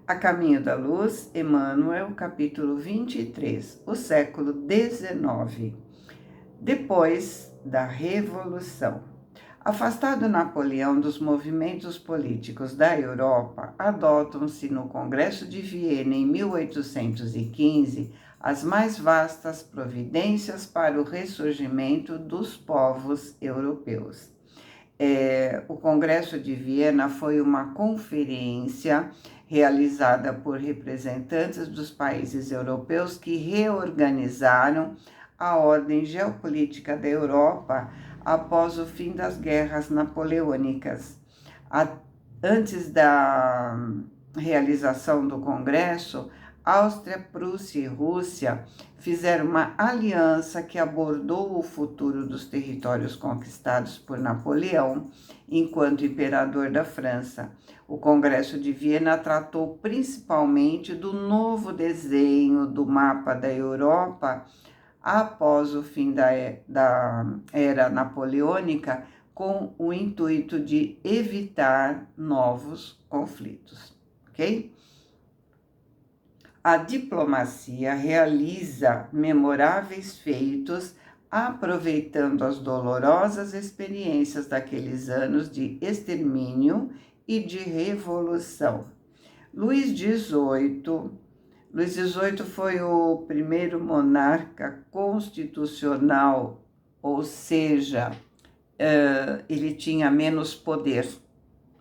A Caminho da Luz, Emmanuel, capítulo 23, o século XIX, depois da Revolução. Afastado Napoleão dos movimentos políticos da Europa, adotam-se no Congresso de Viena em 1815 as mais vastas providências para o ressurgimento dos povos europeus. O Congresso de Viena foi uma conferência realizada por representantes dos países europeus que reorganizaram a ordem geopolítica da Europa após o fim das guerras napoleônicas. Antes da realização do Congresso, Áustria, Prússia e Rússia fizeram uma aliança que abordou o futuro dos territórios conquistados por Napoleão enquanto imperador da França. O Congresso de Viena tratou principalmente do novo desenho do mapa da Europa após o fim da era napoleônica, com o intuito de evitar novos conflitos, ok? A diplomacia realiza memoráveis feitos, aproveitando as dolorosas experiências daqueles anos de extermínio e de revolução. Luís XVIII foi o primeiro monarca constitucional, ou seja, ele tinha menos poder,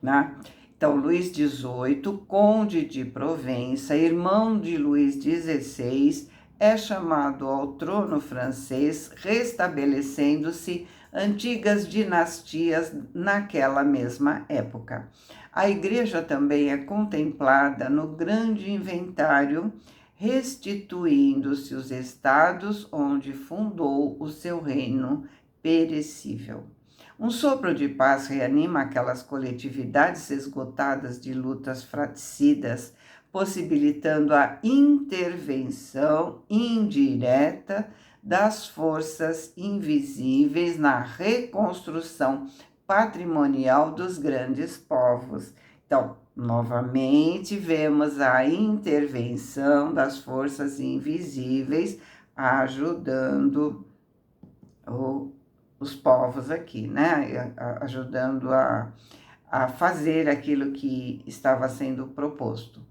né? Então, Luís XVIII, conde de Provença, irmão de Luís XVI, é chamado ao trono francês, restabelecendo-se antigas dinastias naquela mesma época. A Igreja também é contemplada no grande inventário, restituindo-se os estados onde fundou o seu reino perecível. Um sopro de paz reanima aquelas coletividades esgotadas de lutas fratricidas, possibilitando a intervenção indireta das forças invisíveis na reconstrução patrimonial dos grandes povos. Então, novamente, vemos a intervenção das forças invisíveis ajudando os povos aqui, né? Ajudando a fazer aquilo que estava sendo proposto.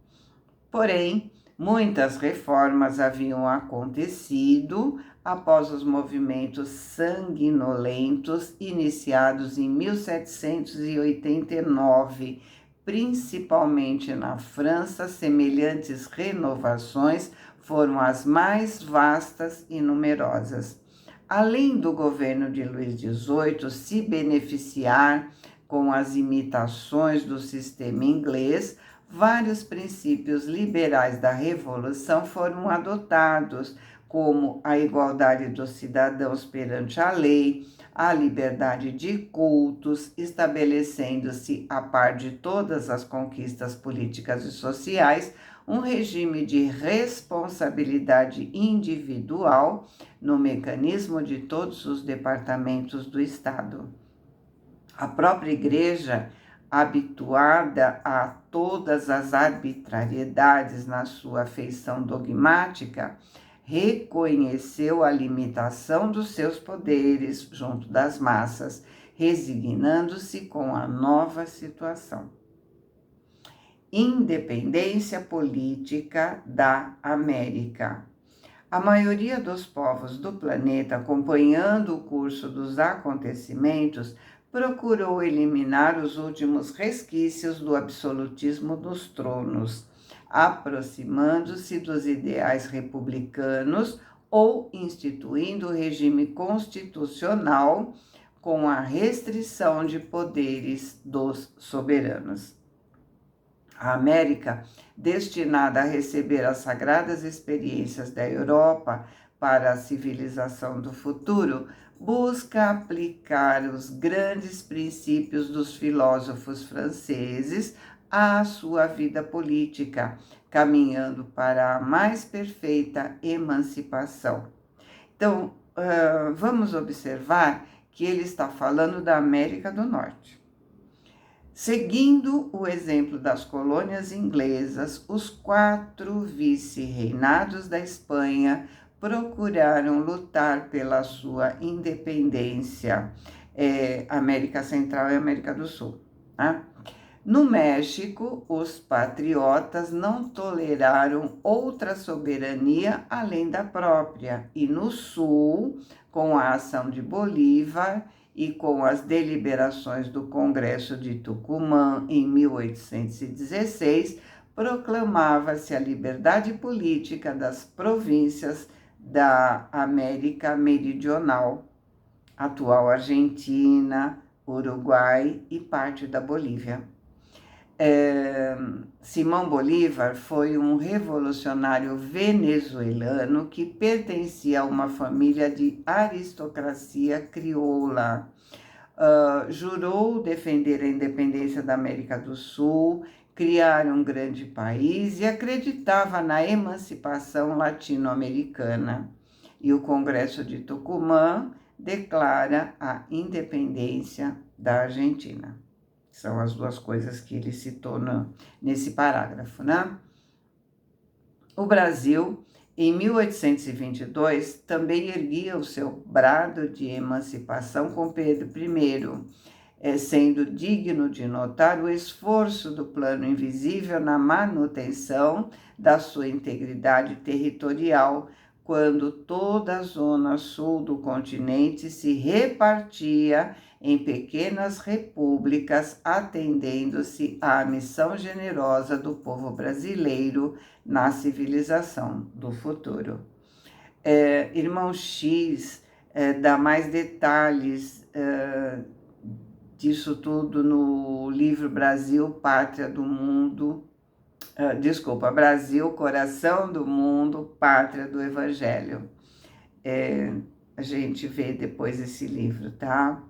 Porém, muitas reformas haviam acontecido após os movimentos sanguinolentos iniciados em 1789, principalmente na França. Semelhantes renovações foram as mais vastas e numerosas. Além do governo de Luís XVIII se beneficiar com as imitações do sistema inglês, vários princípios liberais da Revolução foram adotados, como a igualdade dos cidadãos perante a lei, a liberdade de cultos, estabelecendo-se, a par de todas as conquistas políticas e sociais, um regime de responsabilidade individual no mecanismo de todos os departamentos do Estado. A própria Igreja, habituada a todas as arbitrariedades na sua feição dogmática, reconheceu a limitação dos seus poderes junto das massas, resignando-se com a nova situação. Independência política da América. A maioria dos povos do planeta, acompanhando o curso dos acontecimentos, procurou eliminar os últimos resquícios do absolutismo dos tronos, aproximando-se dos ideais republicanos ou instituindo o regime constitucional com a restrição de poderes dos soberanos. A América, destinada a receber as sagradas experiências da Europa para a civilização do futuro, busca aplicar os grandes princípios dos filósofos franceses à sua vida política, caminhando para a mais perfeita emancipação. Então, vamos observar que ele está falando da América do Norte. Seguindo o exemplo das colônias inglesas, os 4 vice-reinados da Espanha procuraram lutar pela sua independência, América Central e América do Sul. Tá? No México, os patriotas não toleraram outra soberania além da própria, e no Sul, com a ação de Bolívar e com as deliberações do Congresso de Tucumã em 1816, proclamava-se a liberdade política das províncias da América Meridional, atual Argentina, Uruguai e parte da Bolívia. Simão Bolívar foi um revolucionário venezuelano que pertencia a uma família de aristocracia crioula. Jurou defender a independência da América do Sul, criar um grande país e acreditava na emancipação latino-americana. E o Congresso de Tucumã declara a independência da Argentina. São as 2 coisas que ele citou nesse parágrafo, né? O Brasil, em 1822, também erguia o seu brado de emancipação com Pedro I, sendo digno de notar o esforço do Plano Invisível na manutenção da sua integridade territorial, quando toda a zona sul do continente se repartia em pequenas repúblicas, atendendo-se à missão generosa do povo brasileiro na civilização do futuro. Irmão X dá mais detalhes disso tudo no livro Brasil, Pátria do Mundo, Brasil, Coração do Mundo, Pátria do Evangelho. A gente vê depois esse livro, tá?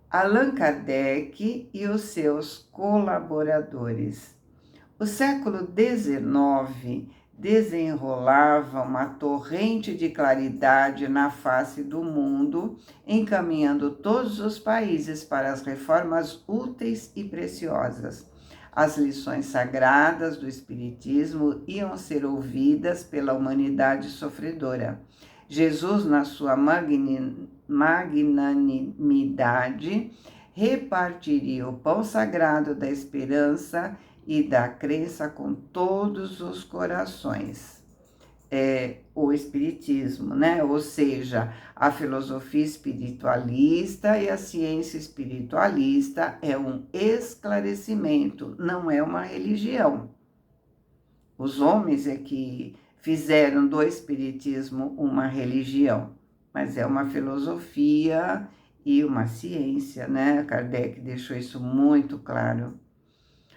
Allan Kardec e os seus colaboradores. O século XIX desenrolava uma torrente de claridade na face do mundo, encaminhando todos os países para as reformas úteis e preciosas. As lições sagradas do Espiritismo iam ser ouvidas pela humanidade sofredora. Jesus, na sua magnanimidade, repartiria o pão sagrado da esperança e da crença com todos os corações. O Espiritismo, né? Ou seja, a filosofia espiritualista e a ciência espiritualista é um esclarecimento, não é uma religião. Os homens é que fizeram do espiritismo uma religião, mas é uma filosofia e uma ciência, né? Kardec deixou isso muito claro.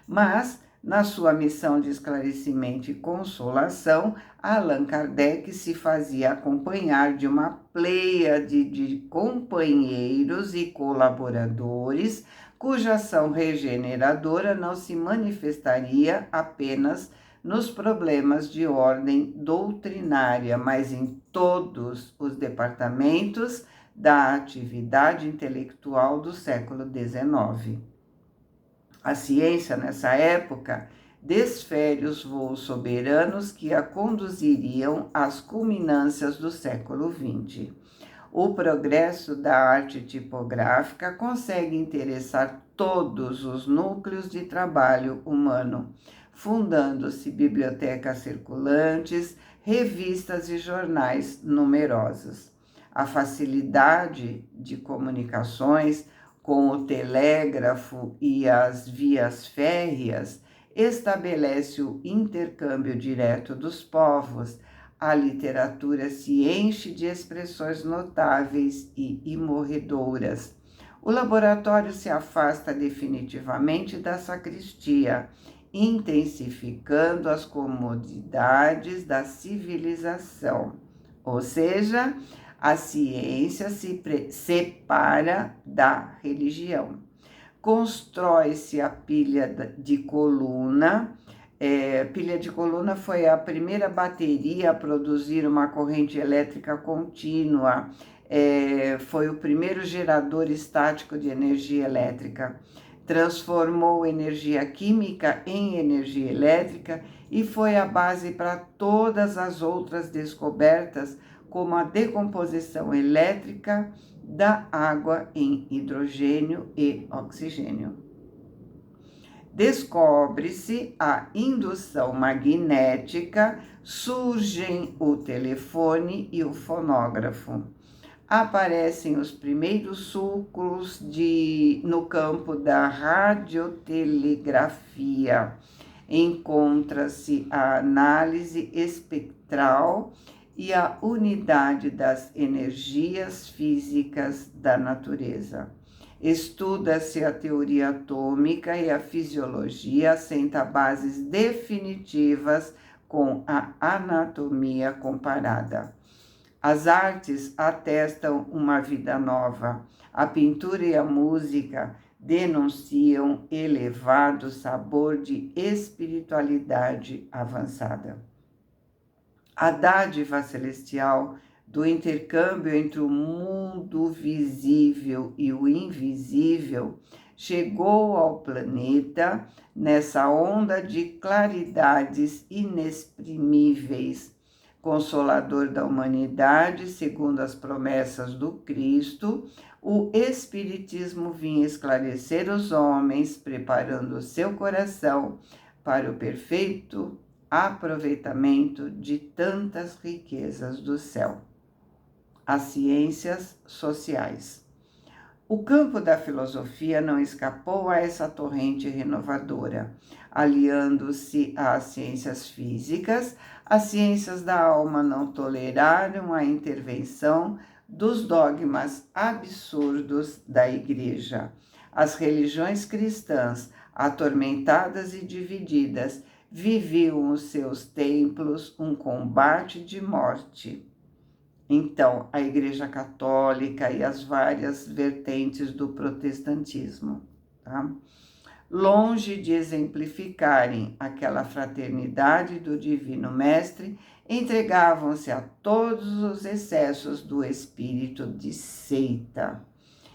Mas, na sua missão de esclarecimento e consolação, Allan Kardec se fazia acompanhar de uma pleiade de companheiros e colaboradores, cuja ação regeneradora não se manifestaria apenas nos problemas de ordem doutrinária, mas em todos os departamentos da atividade intelectual do século XIX. A ciência, nessa época, desfere os voos soberanos que a conduziriam às culminâncias do século XX. O progresso da arte tipográfica consegue interessar todos os núcleos de trabalho humano, fundando-se bibliotecas circulantes, revistas e jornais numerosos. A facilidade de comunicações com o telégrafo e as vias férreas estabelece o intercâmbio direto dos povos. A literatura se enche de expressões notáveis e imorredoras. O laboratório se afasta definitivamente da sacristia, intensificando as comodidades da civilização. Ou seja, a ciência se separa da religião. Constrói-se a pilha de coluna. Pilha de coluna foi a primeira bateria a produzir uma corrente elétrica contínua. Foi o primeiro gerador estático de energia elétrica. transformou energia química em energia elétrica e foi a base para todas as outras descobertas, como a decomposição elétrica da água em hidrogênio e oxigênio. Descobre-se a indução magnética, surgem o telefone e o fonógrafo. Aparecem os primeiros sulcos no campo da radiotelegrafia. Encontra-se a análise espectral e a unidade das energias físicas da natureza. Estuda-se a teoria atômica e a fisiologia assenta bases definitivas com a anatomia comparada. As artes atestam uma vida nova. A pintura e a música denunciam elevado sabor de espiritualidade avançada. A dádiva celestial do intercâmbio entre o mundo visível e o invisível chegou ao planeta nessa onda de claridades inexprimíveis. Consolador da humanidade, segundo as promessas do Cristo, o Espiritismo vinha esclarecer os homens, preparando o seu coração para o perfeito aproveitamento de tantas riquezas do céu. As ciências sociais. O campo da filosofia não escapou a essa torrente renovadora, aliando-se às ciências físicas. As ciências da alma não toleraram a intervenção dos dogmas absurdos da Igreja. As religiões cristãs, atormentadas e divididas, viviam os seus templos um combate de morte. Então, a Igreja Católica e as várias vertentes do protestantismo, tá? Longe de exemplificarem aquela fraternidade do Divino Mestre, entregavam-se a todos os excessos do espírito de seita.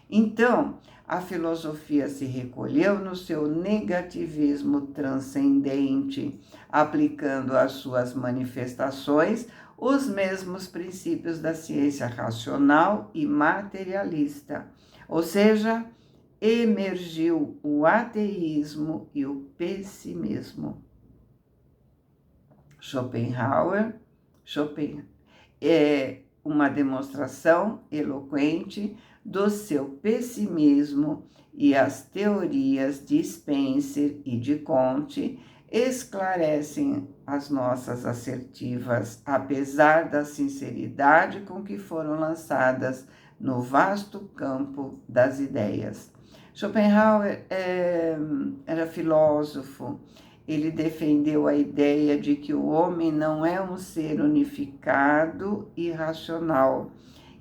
Então, a filosofia se recolheu no seu negativismo transcendente, aplicando às suas manifestações os mesmos princípios da ciência racional e materialista, ou seja, emergiu o ateísmo e o pessimismo. Schopenhauer é uma demonstração eloquente do seu pessimismo, e as teorias de Spencer e de Comte esclarecem as nossas assertivas, apesar da sinceridade com que foram lançadas no vasto campo das ideias. Schopenhauer era filósofo. Ele defendeu a ideia de que o homem não é um ser unificado e racional,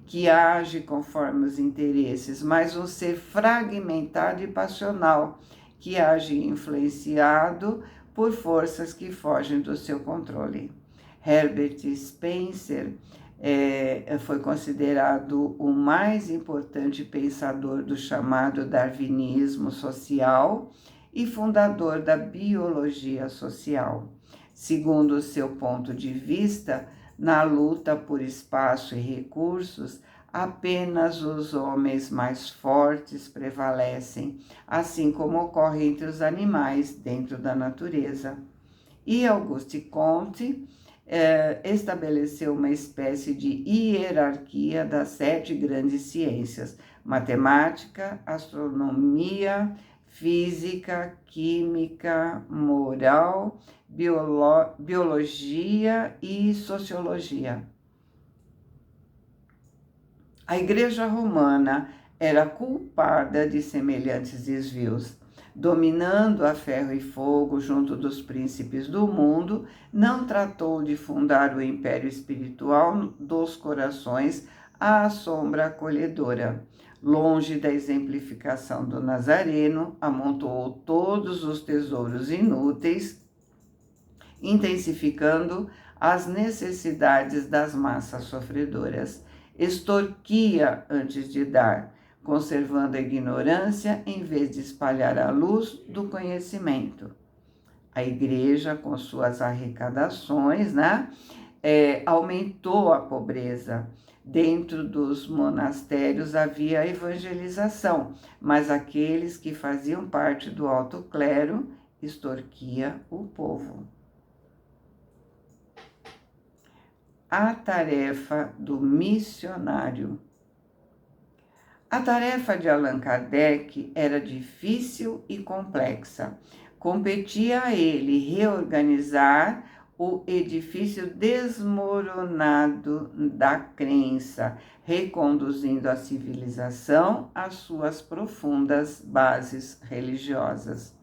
que age conforme os interesses, mas um ser fragmentado e passional, que age influenciado por forças que fogem do seu controle. Herbert Spencer foi considerado o mais importante pensador do chamado darwinismo social e fundador da biologia social. Segundo o seu ponto de vista, na luta por espaço e recursos, apenas os homens mais fortes prevalecem, assim como ocorre entre os animais dentro da natureza. E Auguste Comte estabeleceu uma espécie de hierarquia das 7 grandes ciências: matemática, astronomia, física, química, moral, biologia e sociologia. A Igreja Romana era culpada de semelhantes desvios. Dominando a ferro e fogo junto dos príncipes do mundo, não tratou de fundar o império espiritual dos corações à sombra acolhedora. Longe da exemplificação do Nazareno, amontoou todos os tesouros inúteis, intensificando as necessidades das massas sofredoras. Extorquia antes de dar, conservando a ignorância em vez de espalhar a luz do conhecimento. A igreja, com suas arrecadações, aumentou a pobreza. Dentro dos monastérios havia evangelização, mas aqueles que faziam parte do alto clero extorquia o povo. A tarefa do missionário. A tarefa de Allan Kardec era difícil e complexa. Competia a ele reorganizar o edifício desmoronado da crença, reconduzindo a civilização às suas profundas bases religiosas.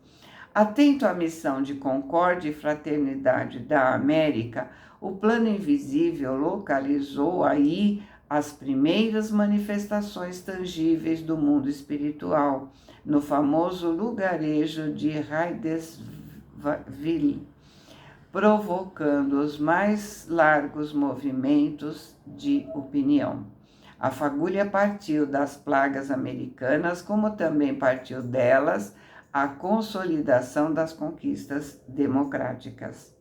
Atento à missão de concórdia e fraternidade da América, o plano invisível localizou aí as primeiras manifestações tangíveis do mundo espiritual, no famoso lugarejo de Hydesville, provocando os mais largos movimentos de opinião. A fagulha partiu das plagas americanas, como também partiu delas a consolidação das conquistas democráticas.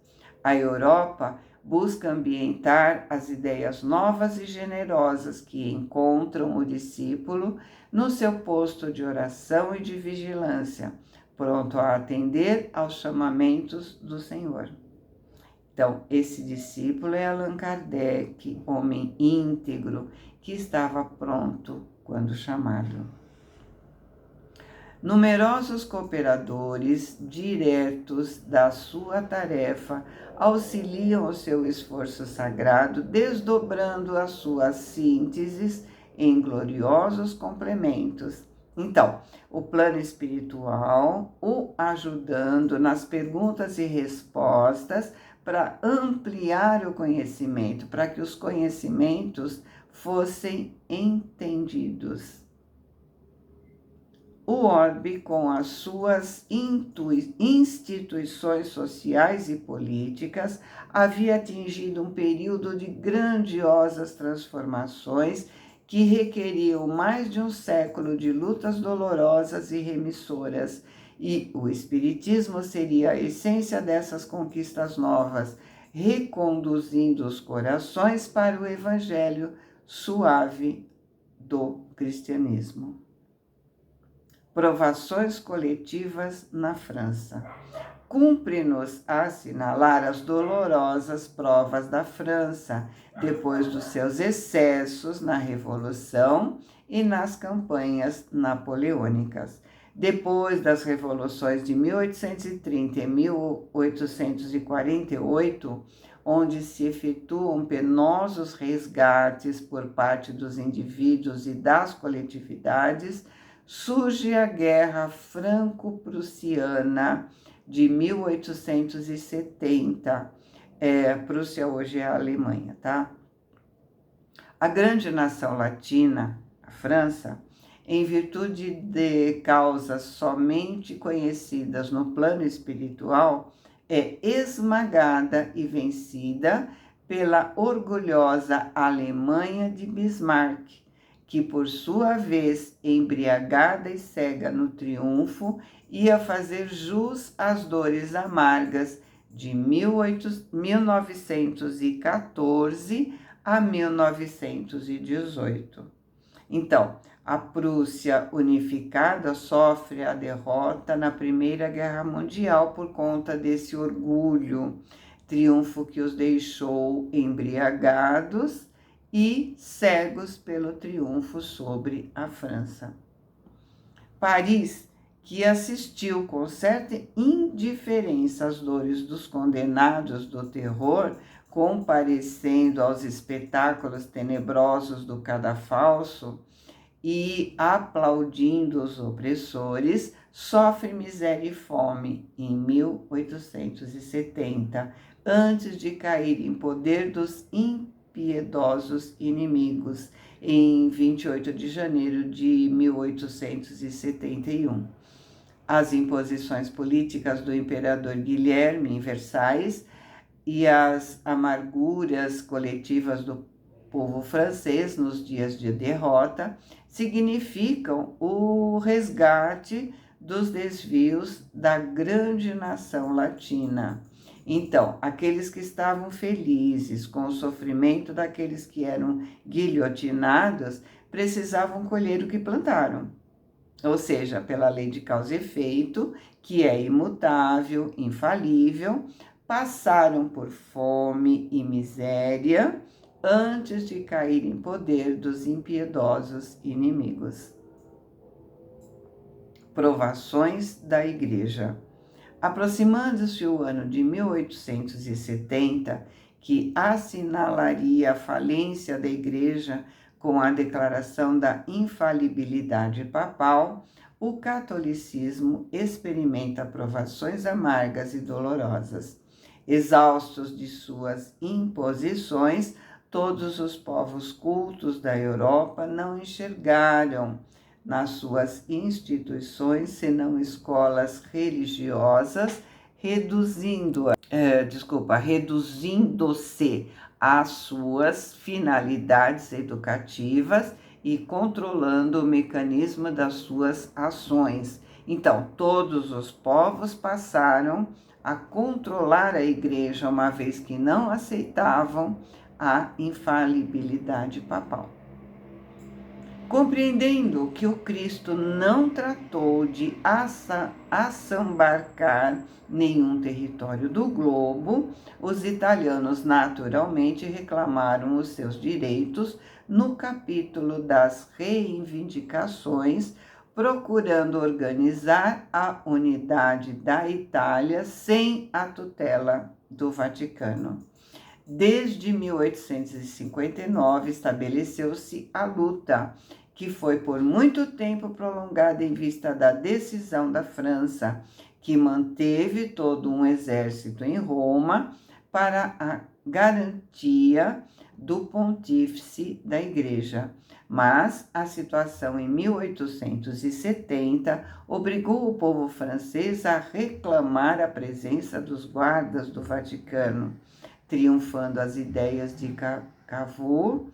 A Europa busca ambientar as ideias novas e generosas que encontram o discípulo no seu posto de oração e de vigilância, pronto a atender aos chamamentos do Senhor. Então, esse discípulo é Allan Kardec, homem íntegro, que estava pronto quando chamado. Numerosos cooperadores diretos da sua tarefa auxiliam o seu esforço sagrado, desdobrando as suas sínteses em gloriosos complementos. Então, o plano espiritual o ajudando nas perguntas e respostas para ampliar o conhecimento, para que os conhecimentos fossem entendidos. O orbe, com as suas instituições sociais e políticas, havia atingido um período de grandiosas transformações que requeriam mais de um século de lutas dolorosas e remissoras, e o Espiritismo seria a essência dessas conquistas novas, reconduzindo os corações para o Evangelho suave do cristianismo. Provações coletivas na França. Cumpre-nos assinalar as dolorosas provas da França, depois dos seus excessos na Revolução e nas campanhas napoleônicas. Depois das revoluções de 1830 e 1848, onde se efetuam penosos resgates por parte dos indivíduos e das coletividades, surge a Guerra Franco-Prussiana de 1870. Prússia hoje é a Alemanha, tá? A grande nação latina, a França, em virtude de causas somente conhecidas no plano espiritual, é esmagada e vencida pela orgulhosa Alemanha de Bismarck, que por sua vez, embriagada e cega no triunfo, ia fazer jus às dores amargas de 1914 a 1918. Então, a Prússia unificada sofre a derrota na Primeira Guerra Mundial por conta desse orgulho, triunfo que os deixou embriagados e cegos pelo triunfo sobre a França. Paris, que assistiu com certa indiferença às dores dos condenados do terror, comparecendo aos espetáculos tenebrosos do cadafalso e aplaudindo os opressores, sofre miséria e fome em 1870, antes de cair em poder dos impiedosos inimigos, em 28 de janeiro de 1871. As imposições políticas do imperador Guilherme em Versailles e as amarguras coletivas do povo francês nos dias de derrota significam o resgate dos desvios da grande nação latina. Então, aqueles que estavam felizes com o sofrimento daqueles que eram guilhotinados precisavam colher o que plantaram. Ou seja, pela lei de causa e efeito, que é imutável, infalível, passaram por fome e miséria antes de cair em poder dos impiedosos inimigos. Provações da Igreja. Aproximando-se o ano de 1870, que assinalaria a falência da Igreja com a declaração da infalibilidade papal, o catolicismo experimenta provações amargas e dolorosas. Exaustos de suas imposições, todos os povos cultos da Europa não enxergaram nas suas instituições senão escolas religiosas, reduzindo-se às suas finalidades educativas e controlando o mecanismo das suas ações. Então, todos os povos passaram a controlar a igreja, uma vez que não aceitavam a infalibilidade papal. Compreendendo que o Cristo não tratou de assambarcar nenhum território do globo, os italianos naturalmente reclamaram os seus direitos no capítulo das reivindicações, procurando organizar a unidade da Itália sem a tutela do Vaticano. Desde 1859, estabeleceu-se a luta, que foi por muito tempo prolongada em vista da decisão da França, que manteve todo um exército em Roma para a garantia do pontífice da Igreja. Mas a situação em 1870 obrigou o povo francês a reclamar a presença dos guardas do Vaticano, triunfando as ideias de Cavour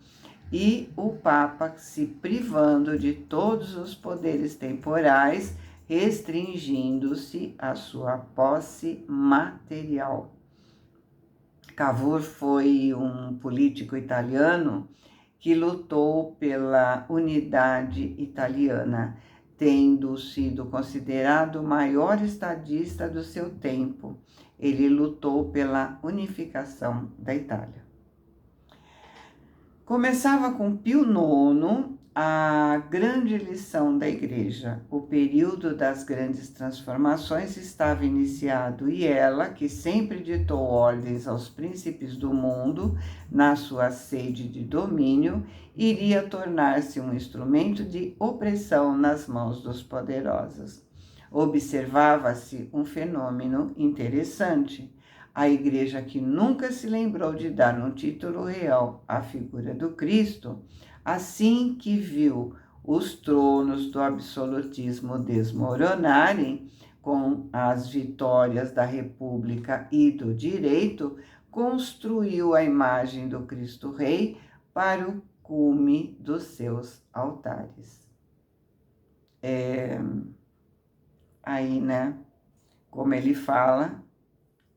e o Papa se privando de todos os poderes temporais, restringindo-se à sua posse material. Cavour foi um político italiano que lutou pela unidade italiana, tendo sido considerado o maior estadista do seu tempo. Ele lutou pela unificação da Itália. Começava com Pio IX a grande lição da Igreja. O período das grandes transformações estava iniciado e ela, que sempre ditou ordens aos príncipes do mundo na sua sede de domínio, iria tornar-se um instrumento de opressão nas mãos dos poderosos. Observava-se um fenômeno interessante. A Igreja, que nunca se lembrou de dar um título real à figura do Cristo, assim que viu os tronos do absolutismo desmoronarem com as vitórias da República e do direito, construiu a imagem do Cristo Rei para o cume dos seus altares. Aí, né, como ele fala,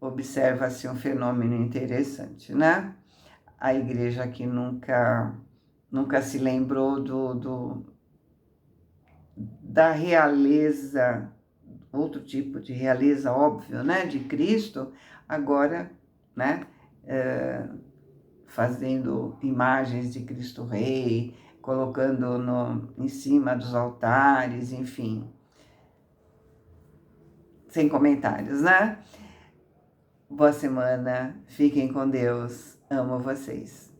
observa-se um fenômeno interessante, né? A Igreja que nunca se lembrou da realeza, outro tipo de realeza, óbvio, né? De Cristo, agora, né? Fazendo imagens de Cristo Rei, colocando em cima dos altares, enfim. Sem comentários, né? Boa semana, fiquem com Deus, amo vocês.